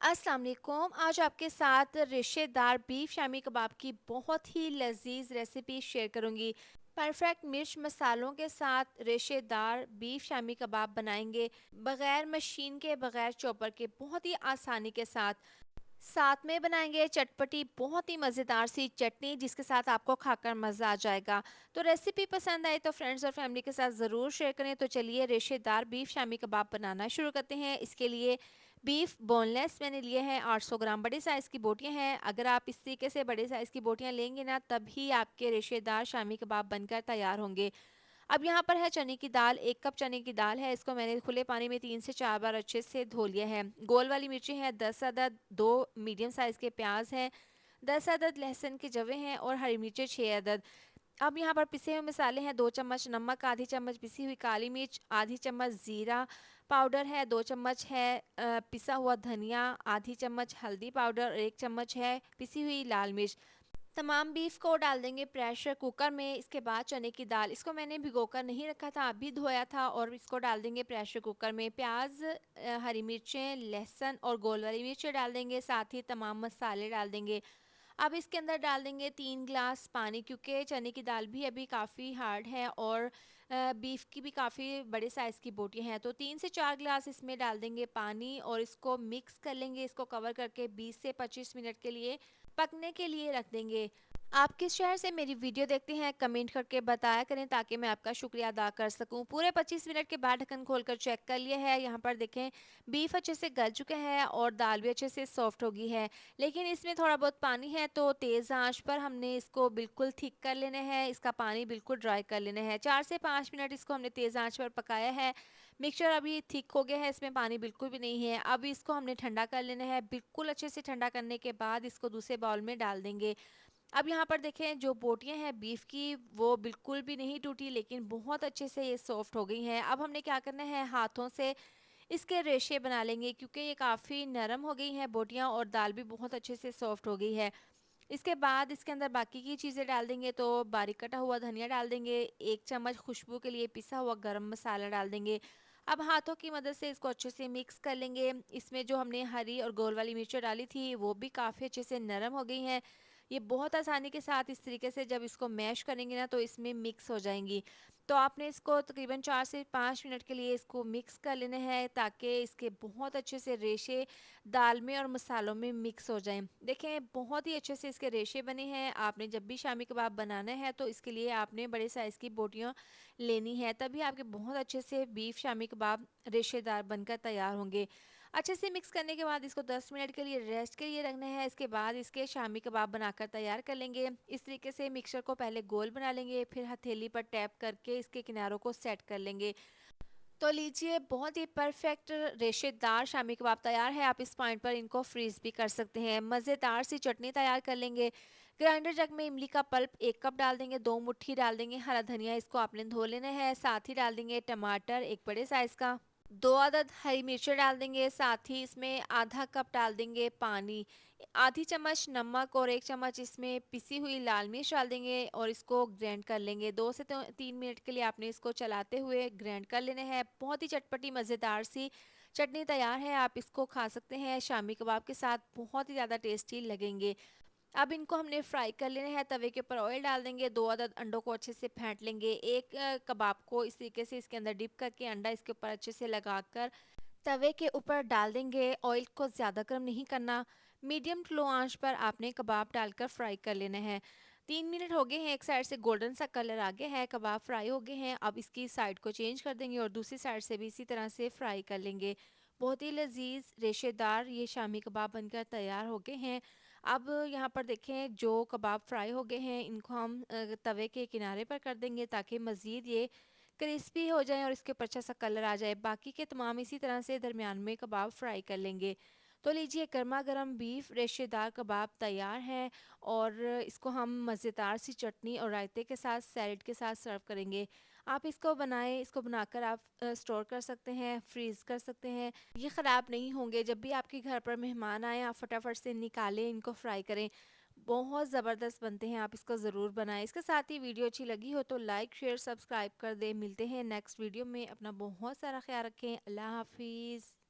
अस्सलाम वालेकुम। आज आपके साथ रेशेदार बीफ शामी कबाब की बहुत ही लजीज रेसिपी शेयर करूंगी। परफेक्ट मिर्च मसालों के साथ रेशेदार बीफ शामी कबाब बनाएंगे, बगैर मशीन के, बगैर चॉपर के, बहुत ही आसानी के साथ। साथ में बनाएंगे चटपटी बहुत ही मज़ेदार सी चटनी, जिसके साथ आपको खाकर मज़ा आ जाएगा। तो रेसिपी पसंद आए तो फ्रेंड्स और फैमिली के साथ ज़रूर शेयर करें। तो चलिए रेशेदार बीफ शामी कबाब बनाना शुरू करते हैं। इसके लिए बीफ बोनलेस मैंने लिए हैं 800 ग्राम, बड़े साइज़ की बोटियां हैं। अगर आप इस तरीके से बड़े साइज़ की बोटियां लेंगे ना, तभी आपके रेशेदार शामी कबाब बनकर तैयार होंगे। अब यहाँ पर है चने की दाल, 1 कप चने की दाल है। इसको मैंने खुले पानी में 3 से 4 बार अच्छे से धो लिया है। गोल वाली मिर्ची है 10 अदद, 2 मीडियम साइज़ के प्याज हैं, 10 अदद लहसुन के जवे हैं और हरी मिर्चें 6 अदद। अब यहाँ पर पिसे हुए मसाले हैं 2 चम्मच नमक, आधी चम्मच पिसी हुई काली मिर्च, आधी चम्मच ज़ीरा पाउडर है, 2 चम्मच है पिसा हुआ धनिया, आधी चम्मच हल्दी पाउडर और 1 चम्मच है पिसी हुई लाल मिर्च। तमाम बीफ को डाल देंगे प्रेशर कुकर में। इसके बाद चने की दाल, इसको मैंने भिगोकर नहीं रखा था, अभी धोया था, और इसको डाल देंगे प्रेशर कुकर में। प्याज, हरी मिर्चें, लहसुन और गोल वाली मिर्चें डाल देंगे, साथ ही तमाम मसाले डाल देंगे। अब इसके अंदर डाल देंगे 3 ग्लास पानी, क्योंकि चने की दाल भी अभी काफ़ी हार्ड है और बीफ की भी काफ़ी बड़े साइज़ की बोटियां हैं। तो 3 से 4 ग्लास इसमें डाल देंगे पानी और इसको मिक्स कर लेंगे। इसको कवर करके 20 से 25 मिनट के लिए पकने के लिए रख देंगे। आप किस शहर से मेरी वीडियो देखते हैं कमेंट करके बताया करें, ताकि मैं आपका शुक्रिया अदा कर सकूं। पूरे 25 मिनट के बाद ढक्कन खोलकर चेक कर लिया है। यहाँ पर देखें बीफ अच्छे से गल चुके हैं और दाल भी अच्छे से सॉफ्ट हो गई है, लेकिन इसमें थोड़ा बहुत पानी है, तो तेज़ आंच पर हमने इसको बिल्कुल थिक कर लेना है। इसका पानी बिल्कुल ड्राई कर लेना है। 4 से 5 मिनट इसको हमने तेज़ आंच पर पकाया है। मिक्सचर अभी थिक हो गया है, इसमें पानी बिल्कुल भी नहीं है। अब इसको हमने ठंडा कर लेना है। बिल्कुल अच्छे से ठंडा करने के बाद इसको दूसरे बाउल में डाल देंगे। अब यहाँ पर देखें जो बोटियां हैं बीफ की, वो बिल्कुल भी नहीं टूटी, लेकिन बहुत अच्छे से ये सॉफ्ट हो गई हैं। अब हमने क्या करना है, हाथों से इसके रेशे बना लेंगे, क्योंकि ये काफ़ी नरम हो गई हैं बोटियां और दाल भी बहुत अच्छे से सॉफ्ट हो गई है। इसके बाद इसके अंदर बाकी की चीज़ें डाल देंगे। तो बारीक कटा हुआ धनिया डाल देंगे, 1 चम्मच खुशबू के लिए पिसा हुआ गरम मसाला डाल देंगे। अब हाथों की मदद से इसको अच्छे से मिक्स कर लेंगे। इसमें जो हमने हरी और गोल वाली मिर्चें डाली थी, वो भी काफ़ी अच्छे से नरम हो गई हैं। ये बहुत आसानी के साथ इस तरीके से जब इसको मैश करेंगे ना, तो इसमें मिक्स हो जाएंगी। तो आपने इसको तकरीबन 4 से 5 मिनट के लिए इसको मिक्स कर लेना है, ताकि इसके बहुत अच्छे से रेशे दाल में और मसालों में मिक्स हो जाएं। देखें बहुत ही अच्छे से इसके रेशे बने हैं। आपने जब भी शामी कबाब बनाना है तो इसके लिए आपने बड़े साइज़ की बोटियां लेनी है, तभी आपके बहुत अच्छे से बीफ शामी कबाब रेशेदार बनकर तैयार होंगे। अच्छे से मिक्स करने के बाद इसको 10 मिनट के लिए रेस्ट के लिए रखना है। इसके बाद इसके शामी कबाब बनाकर तैयार कर लेंगे। इस तरीके से मिक्सचर को पहले गोल बना लेंगे, फिर हथेली पर टैप करके इसके किनारों को सेट कर लेंगे। तो लीजिए बहुत ही परफेक्ट रेशेदार शामी कबाब तैयार है। आप इस पॉइंट पर इनको फ्रीज भी कर सकते हैं। मज़ेदार सी चटनी तैयार कर लेंगे। ग्राइंडर जग में इमली का पल्प 1 कप डाल देंगे, 2 मुट्ठी डाल देंगे हरा धनिया, इसको आपने धो लेना है। साथ ही डाल देंगे टमाटर 1 बड़े साइज़ का, 2 अदद हरी मिर्चें डाल देंगे, साथ ही इसमें आधा कप डाल देंगे पानी, आधी चम्मच नमक और 1 चम्मच इसमें पिसी हुई लाल मिर्च डाल देंगे और इसको ग्राइंड कर लेंगे। 2 से 3 मिनट के लिए आपने इसको चलाते हुए ग्राइंड कर लेना है। बहुत ही चटपटी मज़ेदार सी चटनी तैयार है। आप इसको खा सकते हैं शामी कबाब के साथ, बहुत ही ज़्यादा टेस्टी लगेंगे। अब इनको हमने फ्राई कर लेना है। तवे के ऊपर ऑयल डाल देंगे, 2 अदद अंडों को अच्छे से फेंट लेंगे। एक कबाब को इस तरीके से इसके अंदर डिप करके अंडा इसके ऊपर अच्छे से लगाकर तवे के ऊपर डाल देंगे। ऑयल को ज़्यादा गर्म नहीं करना, मीडियम टू लो आंच पर आपने कबाब डालकर फ्राई कर लेना है। 3 मिनट हो गए हैं, एक साइड से गोल्डन सा कलर आ गया है, कबाब फ्राई हो गए हैं। अब इसकी साइड को चेंज कर देंगे और दूसरी साइड से भी इसी तरह से फ्राई कर लेंगे। बहुत ही लजीज रेशेदार ये शामी कबाब बनकर तैयार हो गए हैं। अब यहाँ पर देखें जो कबाब फ्राई हो गए हैं, इनको हम तवे के किनारे पर कर देंगे, ताकि मज़ीद ये क्रिस्पी हो जाए और इसके ऊपर अच्छा सा कलर आ जाए। बाकी के तमाम इसी तरह से दरमियान में कबाब फ्राई कर लेंगे। तो लीजिए गर्मा गर्म बीफ रेशेदार कबाब तैयार है और इसको हम मज़ेदार सी चटनी और रायते के साथ, सैलड के साथ सर्व करेंगे। आप इसको बनाएं, इसको बनाकर आप स्टोर कर सकते हैं, फ्रीज़ कर सकते हैं। ये ख़राब नहीं होंगे। जब भी आपके घर पर मेहमान आए, आप फटाफट से निकालें, इनको फ्राई करें। बहुत ज़बरदस्त बनते हैं, आप इसको ज़रूर बनाएं। इसके साथ ही वीडियो अच्छी लगी हो तो लाइक शेयर सब्सक्राइब कर दें। मिलते हैं नेक्स्ट वीडियो में। अपना बहुत सारा ख्याल रखें। अल्लाह हाफिज़।